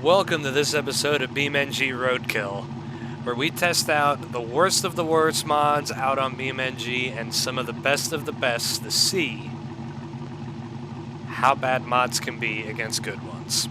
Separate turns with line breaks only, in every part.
Welcome to this episode of BeamNG Roadkill, where we test out the worst of the worst mods out on BeamNG and some of the best to see how bad mods can be against good ones.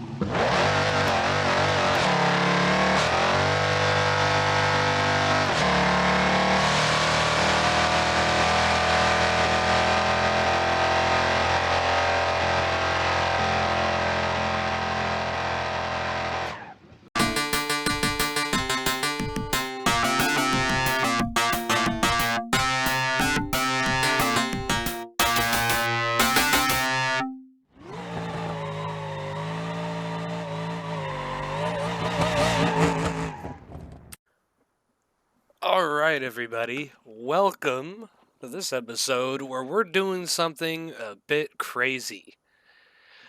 Alright, everybody, welcome to this episode where we're doing something a bit crazy.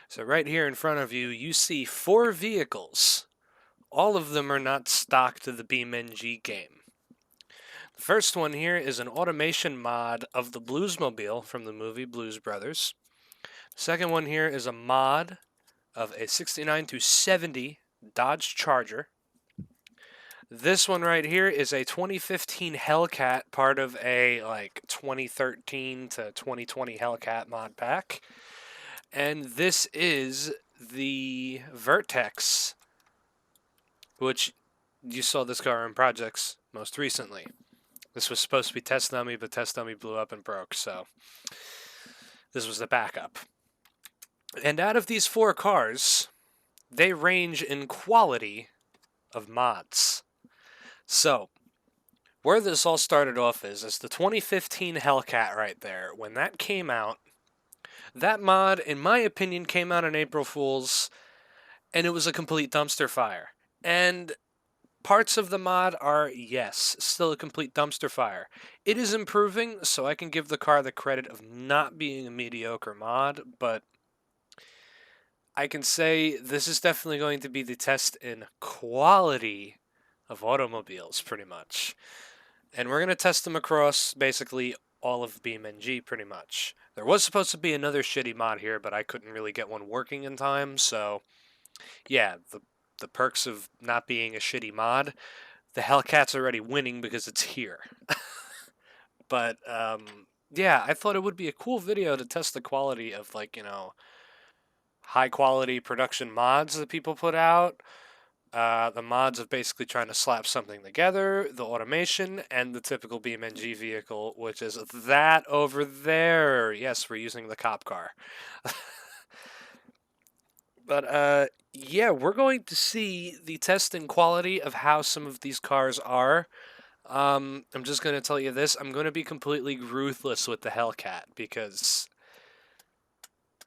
So, right here in front of you, you see 4 vehicles. All of them are not stock to the BeamNG game. The first one here is an automation mod of the Bluesmobile from the movie Blues Brothers. The second one here is a mod of a 69 to 70 Dodge Charger. This one right here is a 2015 Hellcat, part of a 2013 to 2020 Hellcat mod pack. And this is the Vertex, which you saw this car in projects most recently. This was supposed to be Test Dummy, but Test Dummy blew up and broke, so this was the backup. And out of these 4 cars, they range in quality of mods. So, where this all started off is the 2015 Hellcat right there. When that came out, that mod, in my opinion, came out on April Fool's, and it was a complete dumpster fire. And parts of the mod are, yes, still a complete dumpster fire. It is improving, so I can give the car the credit of not being a mediocre mod, but I can say this is definitely going to be the test in quality of automobiles, pretty much. And we're going to test them across basically all of BeamNG, pretty much. There was supposed to be another shitty mod here, but I couldn't really get one working in time, so yeah, the perks of not being a shitty mod, the Hellcat's already winning because it's here. But, yeah, I thought it would be a cool video to test the quality of, high quality production mods that people put out. The mods of basically trying to slap something together, the automation, and the typical BeamNG vehicle, which is that over there. Yes, we're using the cop car. But, yeah, we're going to see the test and quality of how some of these cars are. I'm just going to tell you this. I'm going to be completely ruthless with the Hellcat, because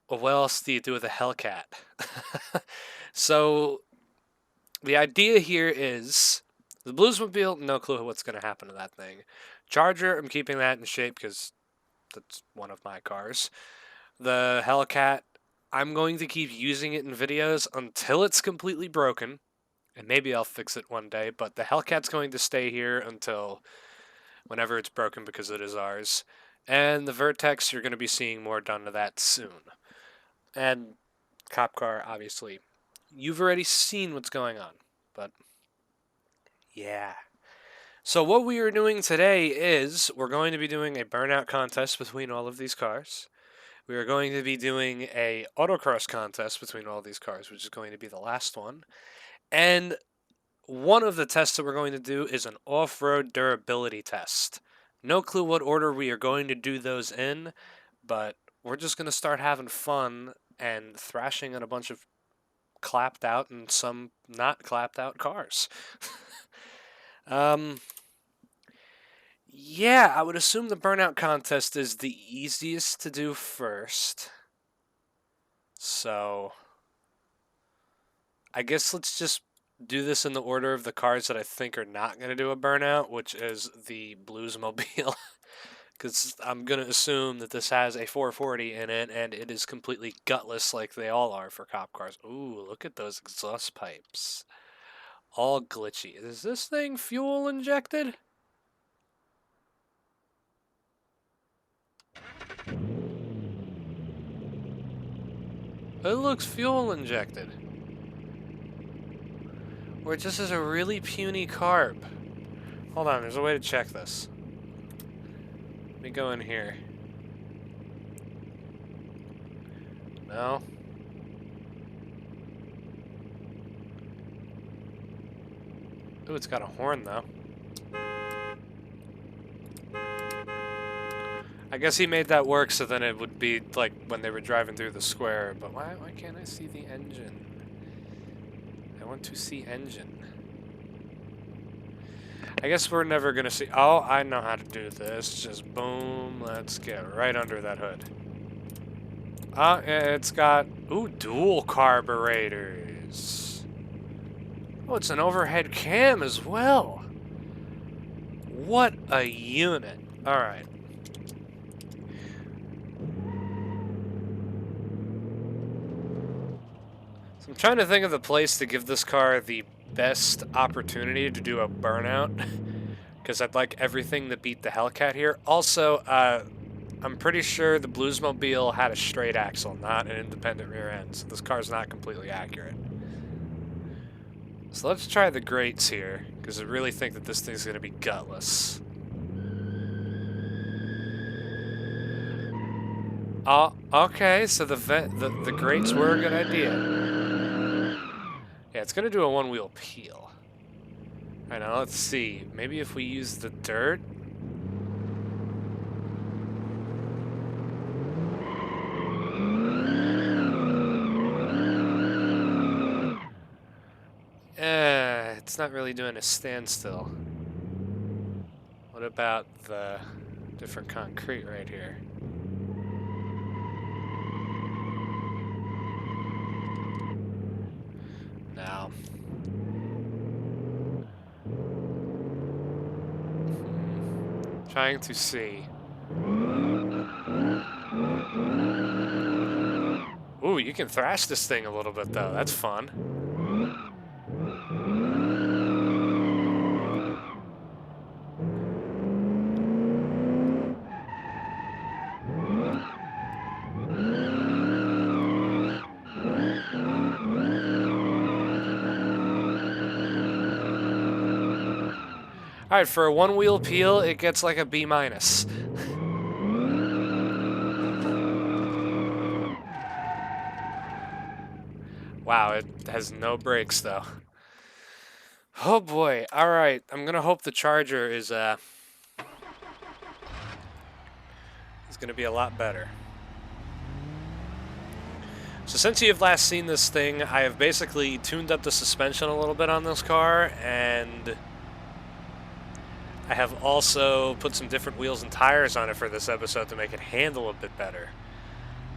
what else do you do with a Hellcat? So, the idea here is the Bluesmobile, no clue what's going to happen to that thing. Charger, I'm keeping that in shape because that's one of my cars. The Hellcat, I'm going to keep using it in videos until it's completely broken, and maybe I'll fix it one day, but the Hellcat's going to stay here until whenever it's broken because it is ours. And the Vertex, you're going to be seeing more done to that soon. And cop car, obviously. You've already seen what's going on, but yeah. So what we are doing today is we're going to be doing a Burnout Contest between all of these cars. We are going to be doing a autocross contest between all these cars, which is going to be the last one. And one of the tests that we're going to do is an off-road durability test. No clue what order we are going to do those in, but we're just going to start having fun and thrashing on a bunch of clapped out and some not clapped out cars. Yeah, I would assume the Burnout Contest is the easiest to do first. So, I guess let's just do this in the order of the cars that I think are not going to do a burnout, which is the Bluesmobile. Because I'm going to assume that this has a 440 in it, and it is completely gutless like they all are for cop cars. Ooh, look at those exhaust pipes. All glitchy. Is this thing fuel injected? It looks fuel injected. or it just is a really puny carb. Hold on, there's a way to check this. Let me go in here. No. Ooh, it's got a horn, though. I guess he made that work so then it would be like when they were driving through the square, but why can't I see the engine? I want to see engine. I guess we're never gonna see. Oh, I know how to do this. Just boom, let's get right under that hood. It's got, ooh, dual carburetors. Oh, it's an overhead cam as well. What a unit. All right. So I'm trying to think of the place to give this car the best opportunity to do a burnout, because I'd like everything to beat the Hellcat here. Also, I'm pretty sure the Bluesmobile had a straight axle, not an independent rear end, so this car's not completely accurate. So let's try the grates here, because I really think that this thing's going to be gutless. Oh, okay, so the grates were a good idea. Yeah, it's going to do a one-wheel peel. Alright, now let's see. Maybe if we use the dirt? It's not really doing a standstill. What about the different concrete right here? No. Trying to see. Ooh, you can thrash this thing a little bit though. That's fun. Alright, for a one-wheel peel, it gets like a B-. Wow, it has no brakes, though. Oh boy, alright, I'm gonna hope the Charger is gonna be a lot better. So since you have last seen this thing, I have basically tuned up the suspension a little bit on this car, and I have also put some different wheels and tires on it for this episode to make it handle a bit better.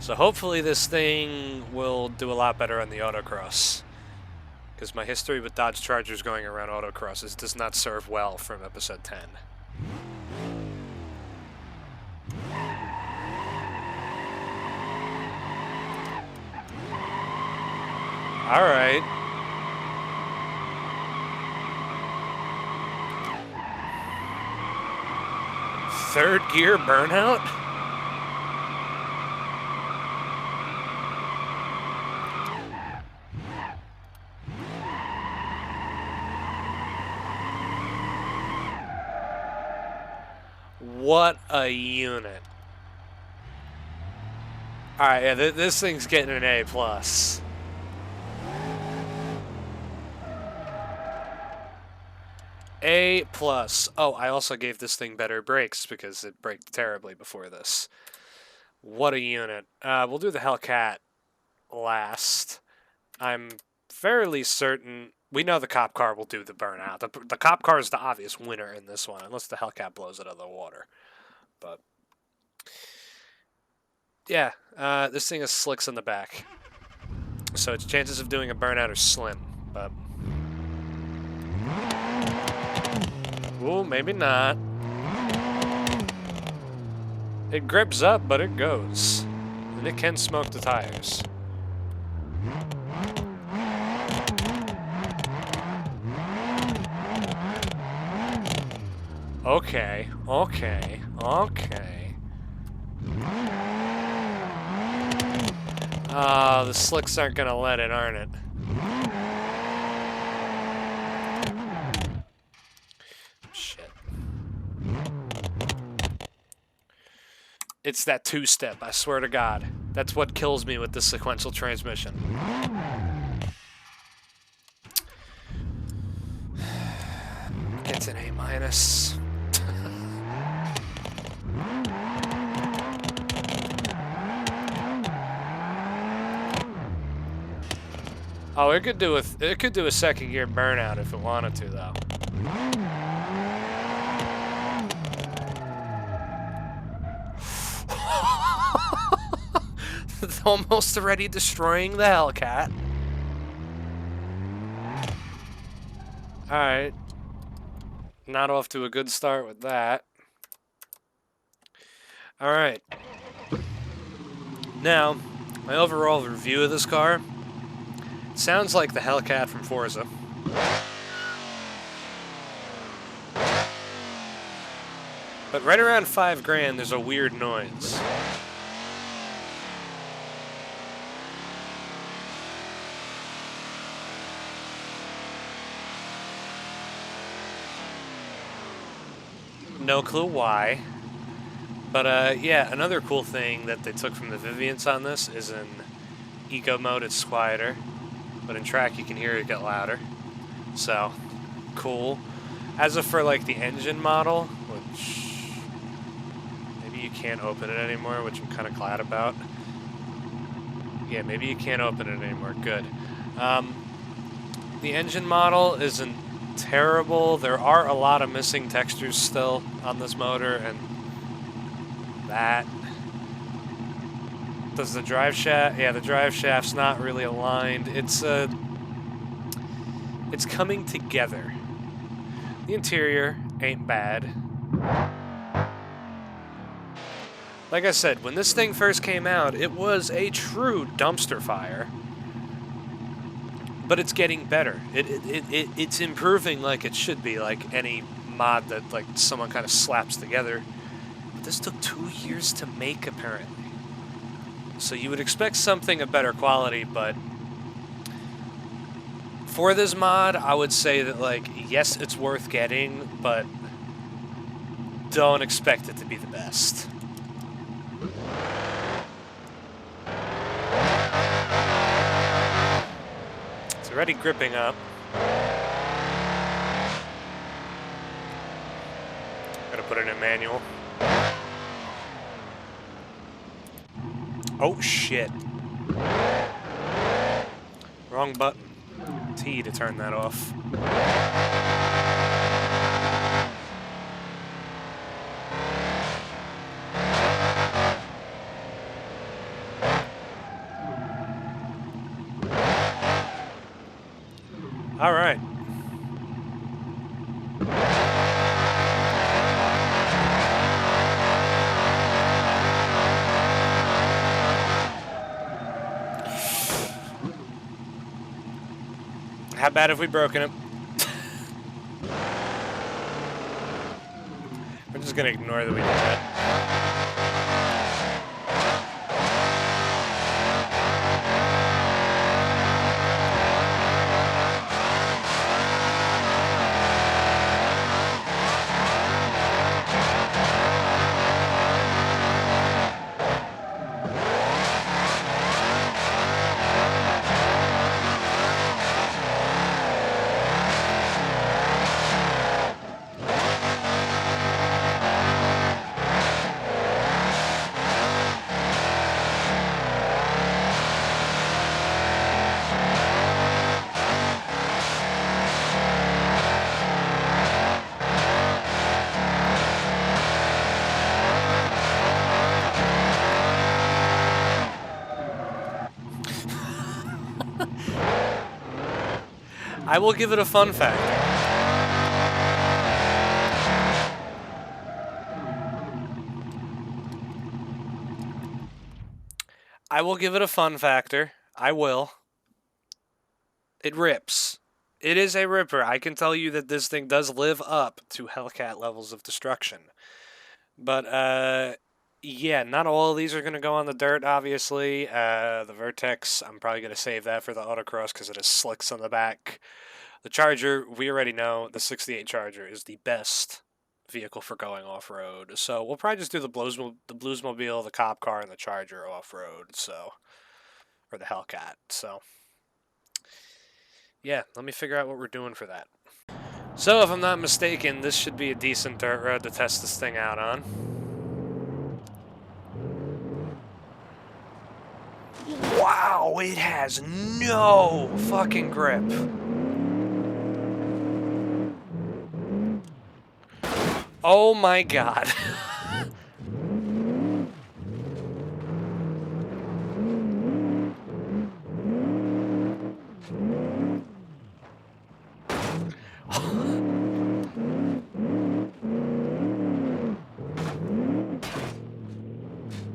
So hopefully this thing will do a lot better on the autocross, because my history with Dodge Chargers going around autocrosses does not serve well from episode 10. Alright. Third gear burnout? What a unit. Alright, yeah, this thing's getting an A+. A+. Oh, I also gave this thing better brakes because it braked terribly before this. What a unit. We'll do the Hellcat last. I'm fairly certain... We know the cop car will do the burnout. The cop car is the obvious winner in this one, unless the Hellcat blows it out of the water. But... yeah, this thing has slicks in the back. So its chances of doing a burnout are slim, but... ooh, maybe not. It grips up, but it goes. And it can smoke the tires. Okay, okay, okay. The slicks aren't gonna let it, aren't it? It's that two-step, I swear to God. That's what kills me with the sequential transmission. Gets an A-. Oh, it could do a second gear burnout if it wanted to, though. It's almost already destroying the Hellcat. Alright. Not off to a good start with that. Alright. Now, my overall review of this car. It sounds like the Hellcat from Forza. But right around $5,000, there's a weird noise. No clue why. But yeah, another cool thing that they took from the Vivians on this is in eco mode it's quieter, but in track you can hear it get louder. So, cool. As for like the engine model, which maybe you can't open it anymore, which I'm kind of glad about. Yeah, maybe you can't open it anymore. Good. The engine model isn't terrible. There are a lot of missing textures still on this motor, and that. Does the drive shaft? Yeah, the drive shaft's not really aligned. It's coming together. The interior ain't bad. Like I said, when this thing first came out, it was a true dumpster fire. But it's getting better. It's improving like it should be, like any mod that like someone kind of slaps together. But this took 2 years to make, apparently. So you would expect something of better quality, but for this mod, I would say that, like, yes, it's worth getting, but don't expect it to be the best. It's already gripping up. Gotta put it in manual. Oh, shit. Wrong button. T to turn that off. All right. How bad have we broken it? We're just gonna ignore that we did that. I will give it a fun factor. I will give it a fun factor. I will. It rips. It is a ripper. I can tell you that this thing does live up to Hellcat levels of destruction. But, yeah, not all of these are going to go on the dirt, obviously. The Vertex, I'm probably going to save that for the autocross because it has slicks on the back. The Charger, we already know the 68 Charger is the best vehicle for going off-road. So we'll probably just do the Bluesmobile, the cop car, and the Charger off-road. So, or the Hellcat. So, yeah, let me figure out what we're doing for that. So, if I'm not mistaken, this should be a decent dirt road to test this thing out on. Wow, it has no fucking grip. Oh my god.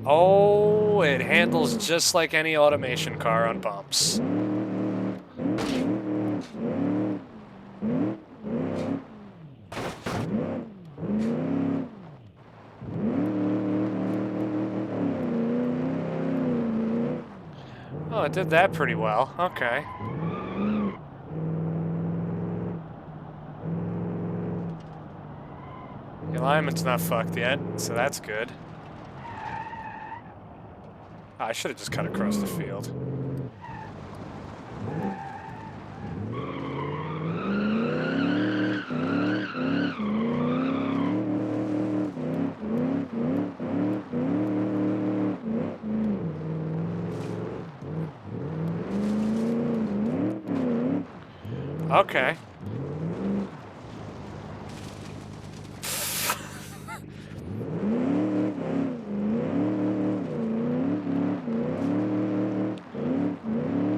Oh, it handles just like any automation car on bumps. Oh, it did that pretty well. Okay. The alignment's not fucked yet, so that's good. Oh, I should have just cut across the field. Okay.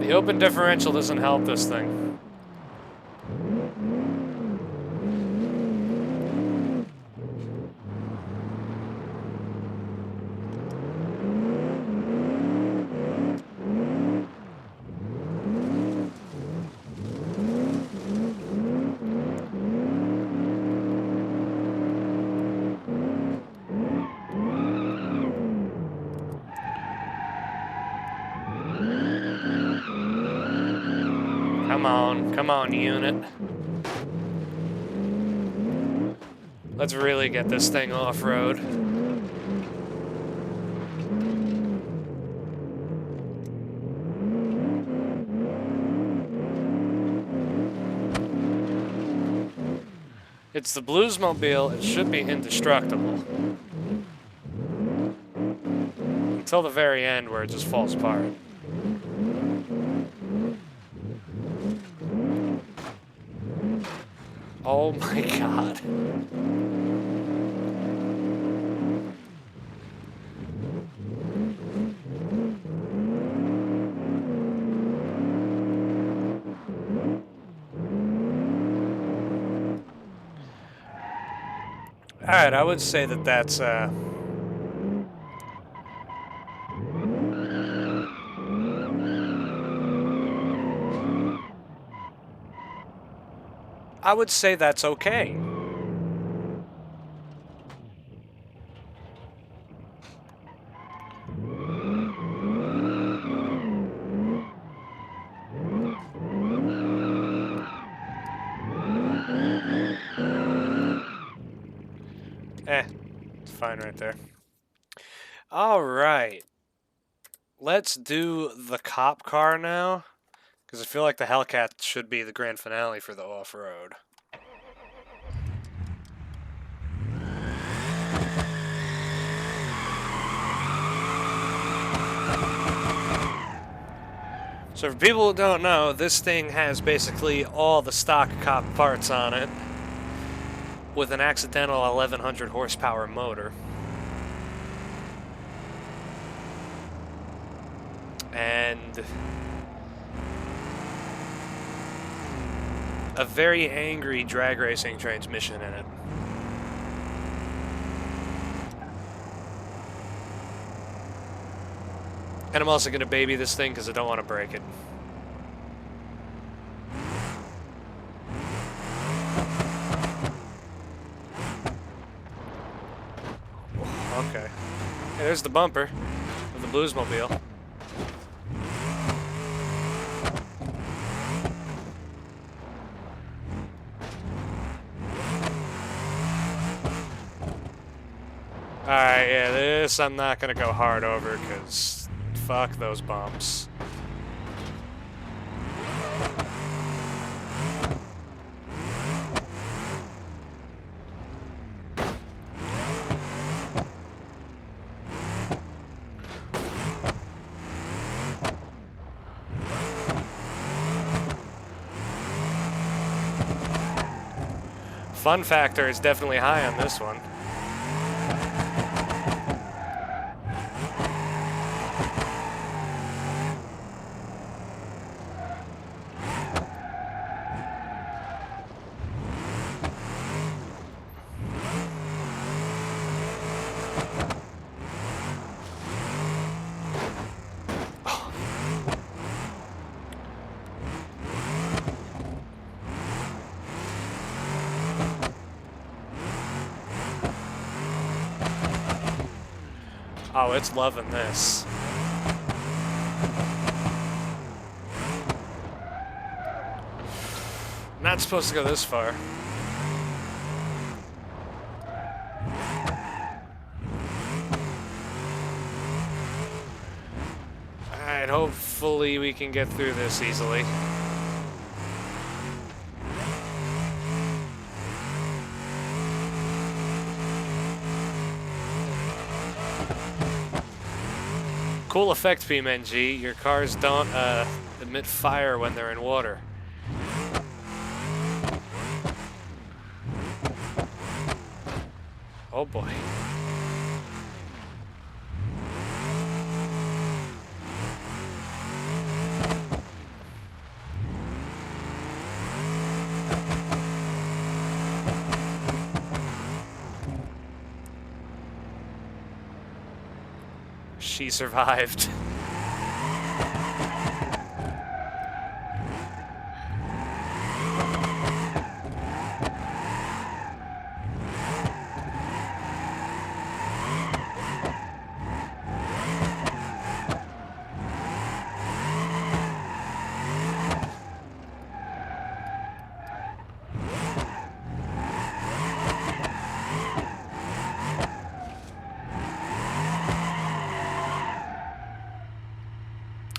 The open differential doesn't help this thing. Come on, unit. Let's really get this thing off-road. It's the Bluesmobile, it should be indestructible. Until the very end where it just falls apart. Oh my god. Alright, I would say that that's, I would say that's okay. It's fine right there. Alright. Let's do the cop car now. Because I feel like the Hellcat should be the grand finale for the off-road. So for people who don't know, this thing has basically all the stock cop parts on it with an accidental 1100 horsepower motor. And a very angry drag racing transmission in it. And I'm also going to baby this thing because I don't want to break it. Okay. Hey, there's the bumper of the Bluesmobile. Alright, yeah, this I'm not gonna go hard over, because fuck those bumps. Fun factor is definitely high on this one. Oh, it's loving this. Not supposed to go this far. Alright, hopefully we can get through this easily. Cool effect, BeamNG. Your cars don't emit fire when they're in water. Oh boy. She survived.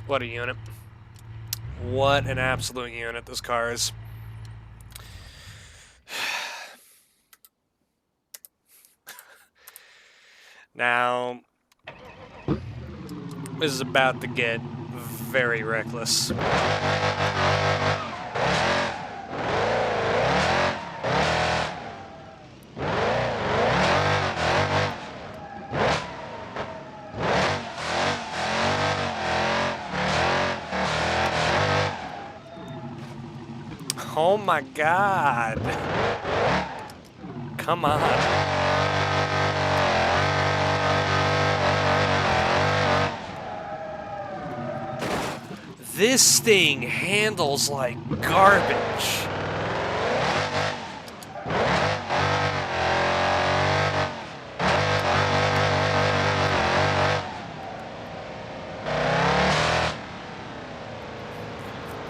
What a unit. What an absolute unit this car is. Now, this is about to get very reckless. Oh my God. Come on. This thing handles like garbage.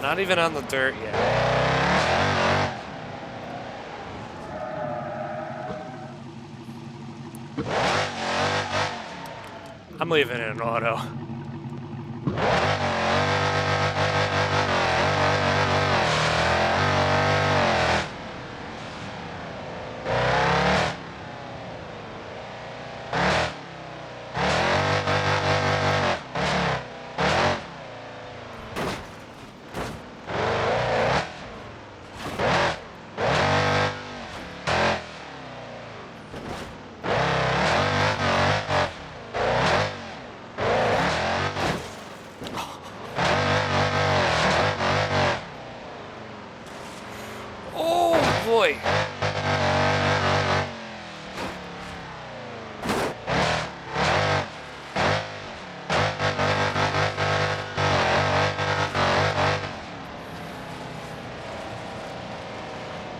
Not even on the dirt yet. I'm leaving it in auto. Boy.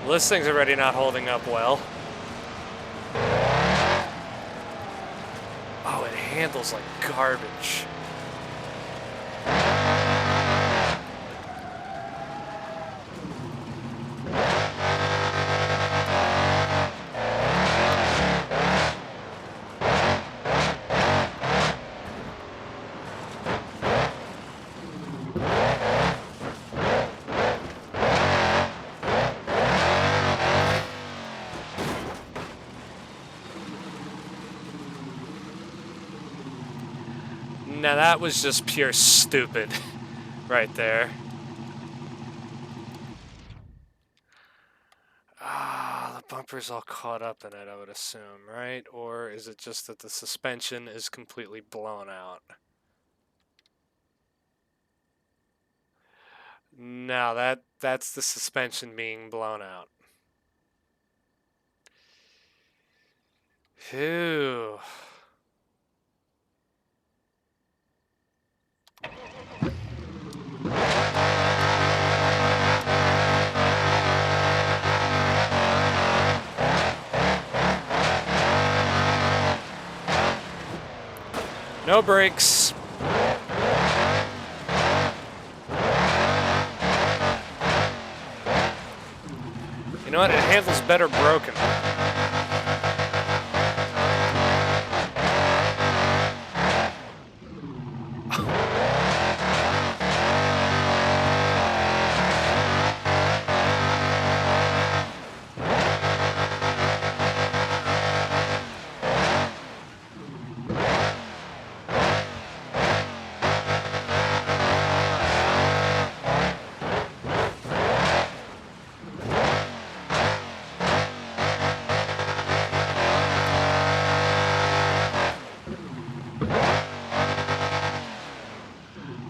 Well, this thing's already not holding up well. Oh, it handles like garbage. Now that was just pure stupid right there. Ah, the bumper's all caught up in it, I would assume, right? Or is it just that the suspension is completely blown out? No, that's the suspension being blown out. Phew. No brakes. You know what? It handles better broken.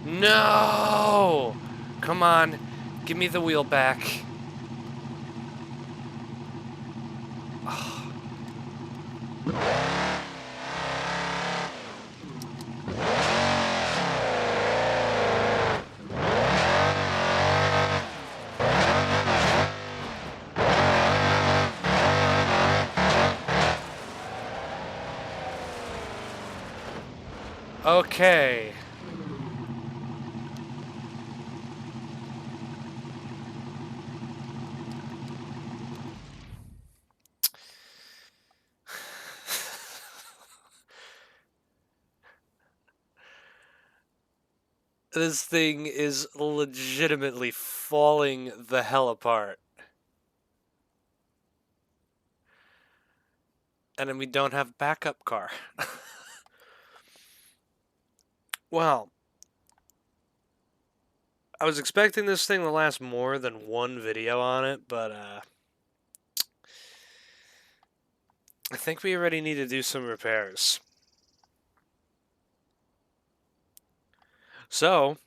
No! Come on. Give me the wheel back. Okay. This thing is legitimately falling the hell apart. And then we don't have backup car. Well, I was expecting this thing to last more than one video on it, but I think we already need to do some repairs. So,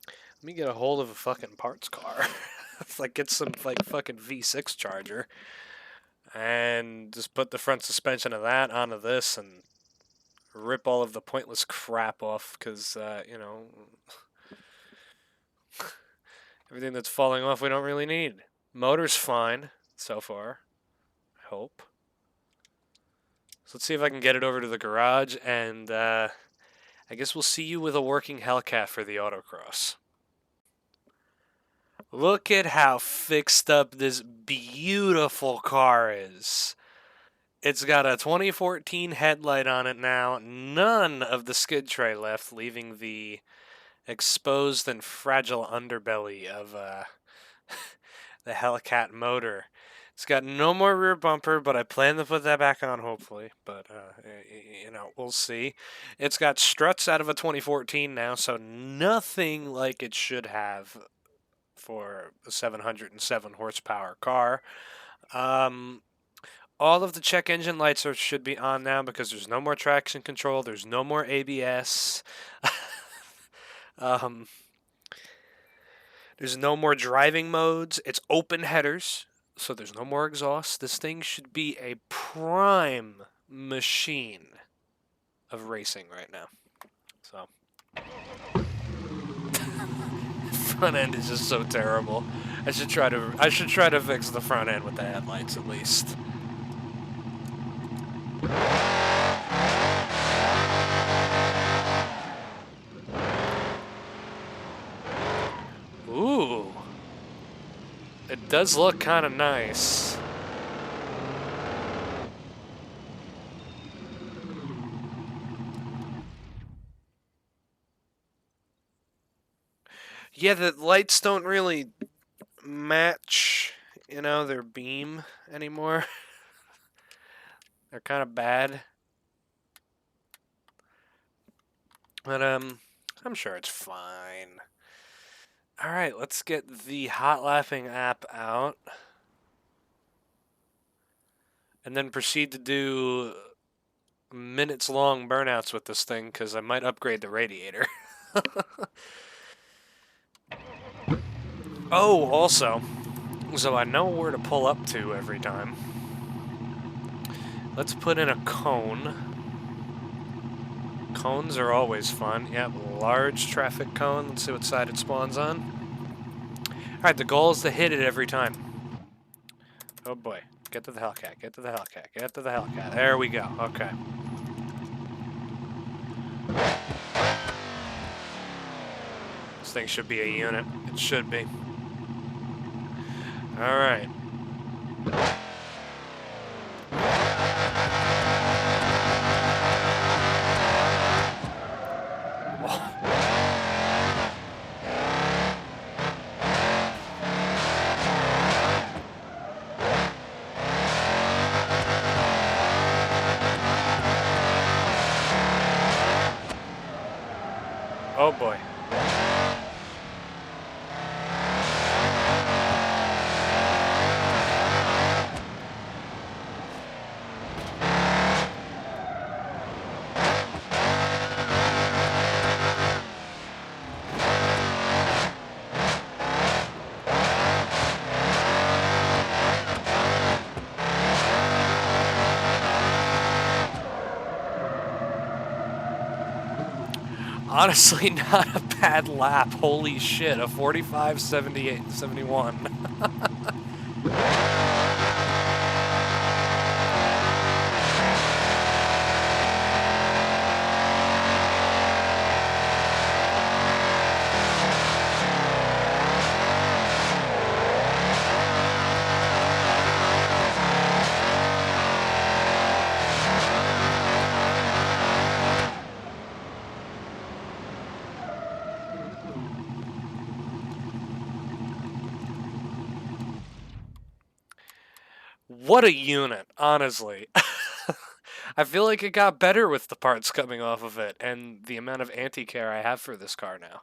let me get a hold of a fucking parts car. Like, get some, like, fucking V6 charger. And just put the front suspension of that onto this and rip all of the pointless crap off, because, you know, everything that's falling off we don't really need. Motor's fine so far, I hope. So let's see if I can get it over to the garage, and I guess we'll see you with a working Hellcat for the autocross. Look at how fixed up this beautiful car is. It's got a 2014 headlight on it now, none of the skid tray left, leaving the exposed and fragile underbelly of the Hellcat motor. It's got no more rear bumper, but I plan to put that back on, hopefully. But, you know, we'll see. It's got struts out of a 2014 now, so nothing like it should have for a 707 horsepower car. All of the check engine lights should be on now because there's no more traction control. There's no more ABS. There's no more driving modes. It's open headers, so there's no more exhaust. This thing should be a prime machine of racing right now. So, front end is just so terrible. I should try to fix the front end with the headlights at least. Ooh. It does look kind of nice. Yeah, the lights don't really match, you know, their beam anymore. They're kind of bad. But, I'm sure it's fine. Alright, let's get the Hot Laughing app out. And then proceed to do minutes-long burnouts with this thing, because I might upgrade the radiator. Oh, also, so I know where to pull up to every time. Let's put in a cone. Cones are always fun. Yep, large traffic cone. Let's see what side it spawns on. Alright, the goal is to hit it every time. Oh boy. Get to the Hellcat, get to the Hellcat, get to the Hellcat. There we go. Okay. This thing should be a unit. It should be. Alright. Oh boy. Honestly, not a bad lap. Holy shit, a 45, 78, 71. What a unit, honestly. I feel like it got better with the parts coming off of it and the amount of anti-care I have for this car now.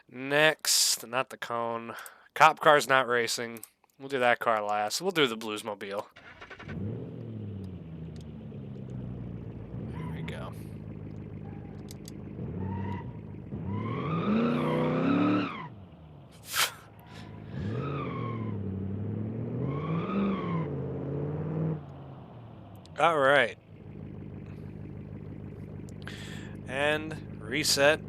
Next, not the cone. Cop car's not racing. We'll do that car last. We'll do the Bluesmobile. There we go. All right. And reset.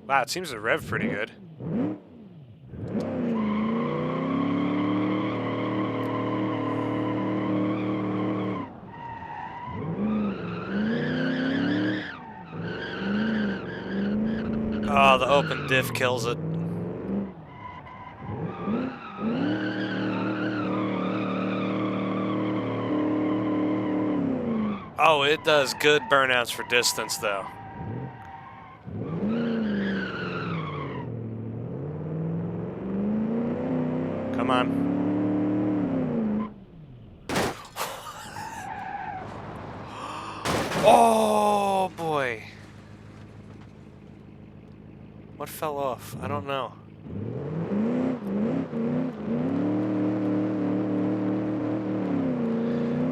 Wow, it seems to rev pretty good. Oh, the open diff kills it. Oh, it does good burnouts for distance, though. Come on. Oh, boy. What fell off? I don't know.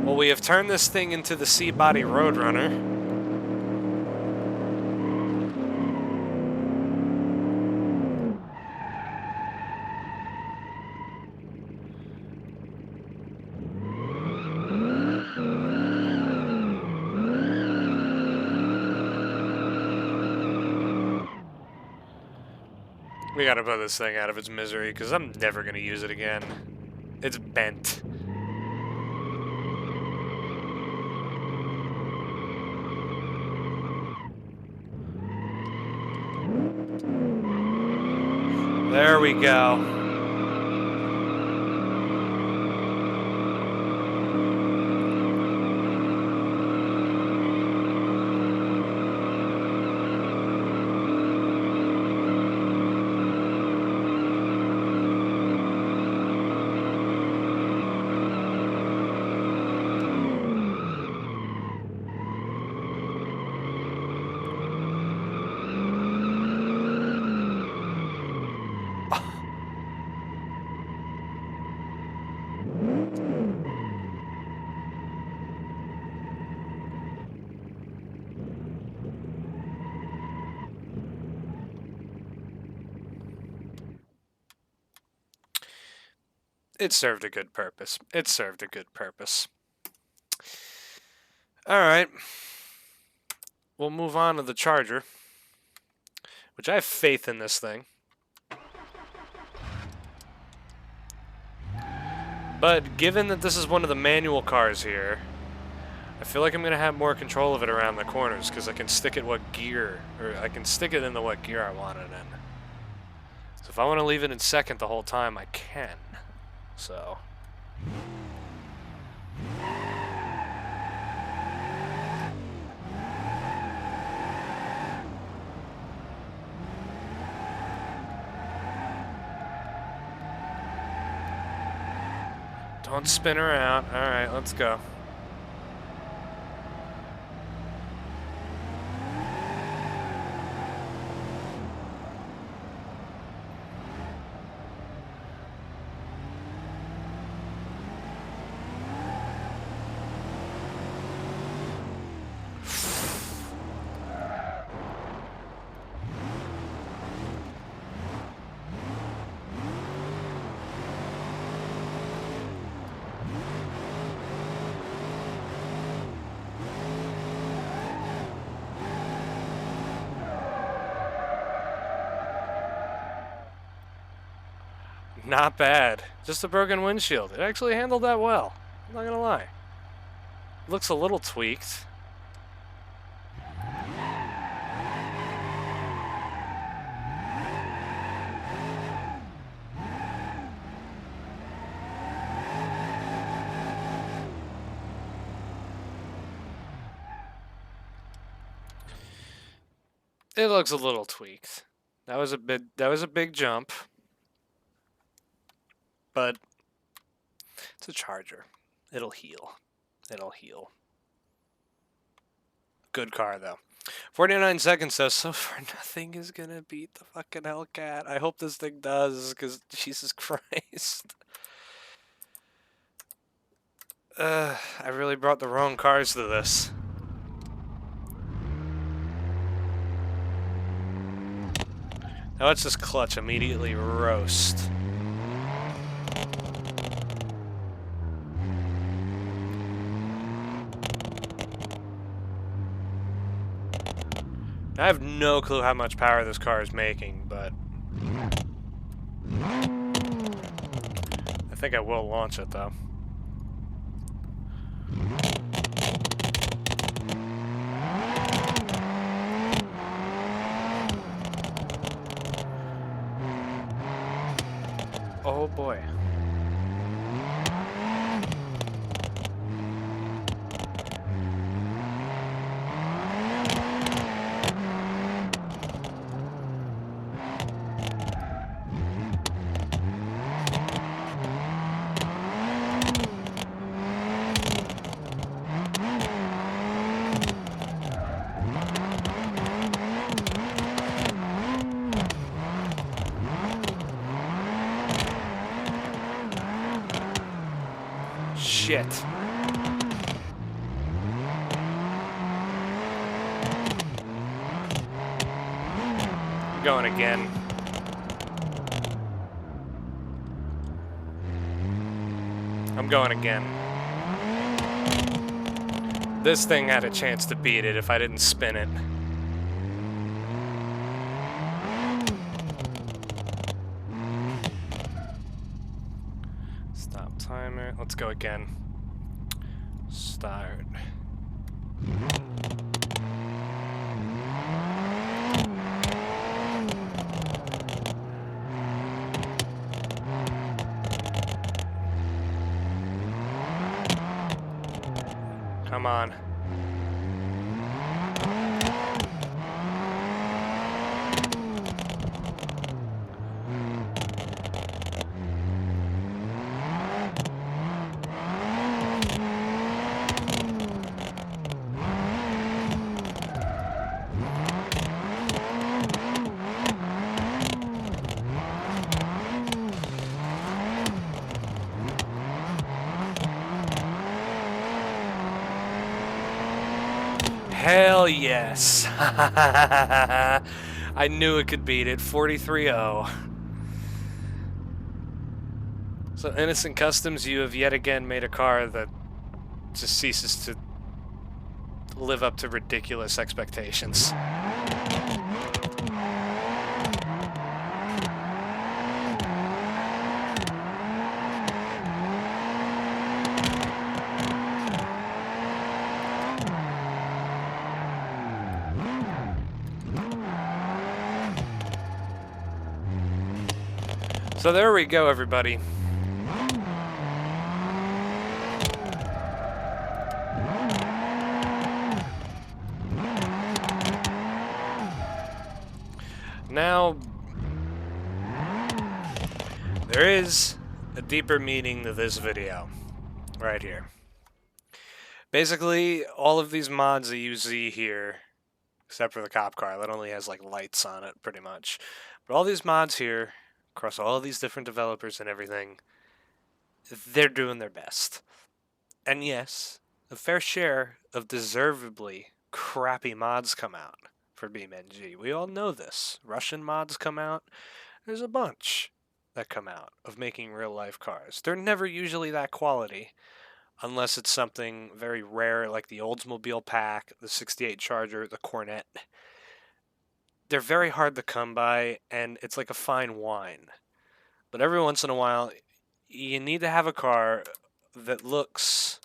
Well, we have turned this thing into the C-Body Roadrunner. We gotta put this thing out of its misery, because I'm never gonna use it again. It's bent. There we go. it served a good purpose. It served a good purpose. Alright. We'll move on to the Charger, which I have faith in this thing. But given that this is one of the manual cars here, I feel like I'm going to have more control of it around the corners because I can stick it what gear, or I can stick it into what gear I want it in. So if I want to leave it in second the whole time, I can. So. Don't spin her out. Alright, let's go. Not bad. Just a broken windshield. It actually handled that well. I'm not gonna lie. Looks a little tweaked. It looks a little tweaked. That was a big jump. But it's a Charger. It'll heal. It'll heal. Good car, though. 49 seconds, though, so far nothing is going to beat the fucking Hellcat. I hope this thing does, because Jesus Christ. I really brought the wrong cars to this. Now let's just clutch, immediately roast. I have no clue how much power this car is making, but I think I will launch it, though. Oh boy. Shit. I'm going again. I'm going again. This thing had a chance to beat it if I didn't spin it. Stop timer. Let's go again. Start. Come on. Hell yes. I knew it could beat it. 43-0. So, Innocent Customs, you have yet again made a car that just ceases to live up to ridiculous expectations. So there we go, everybody. Now, there is a deeper meaning to this video, right here. Basically, all of these mods that you see here, except for the cop car, that only has like lights on it, pretty much. But all these mods here, across all these different developers and everything, they're doing their best. And yes, a fair share of deservedly crappy mods come out for BeamNG. We all know this. Russian mods come out. There's a bunch that come out of making real life cars. They're never usually that quality unless it's something very rare like the Oldsmobile Pack, the 68 Charger, the Cornet. They're very hard to come by, and it's like a fine wine. But every once in a while, you need to have a car that looks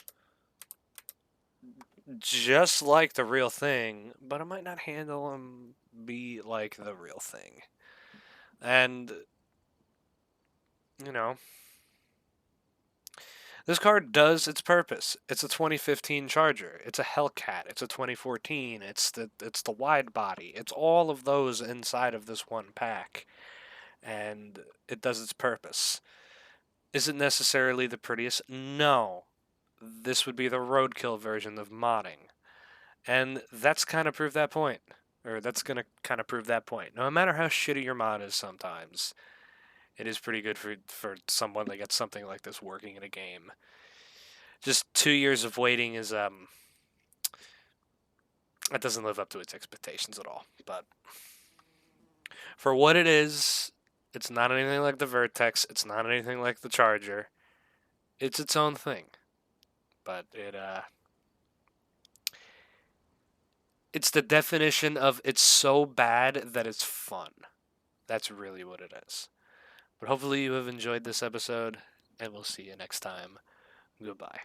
just like the real thing, but it might not handle and be like the real thing. And, you know, this car does its purpose. It's a 2015 Charger. It's a Hellcat. It's a 2014. It's the wide body. It's all of those inside of this one pack, and it does its purpose. Is it necessarily the prettiest? No. This would be the Roadkill version of modding. And that's kind of proved that point. Or that's going to kind of prove that point. No matter how shitty your mod is sometimes, it is pretty good for someone that gets something like this working in a game. Just 2 years of waiting is, that doesn't live up to its expectations at all. But for what it is, it's not anything like the Vertex. It's not anything like the Charger. It's its own thing. But it's the definition of it's so bad that it's fun. That's really what it is. But hopefully you have enjoyed this episode, and we'll see you next time. Goodbye.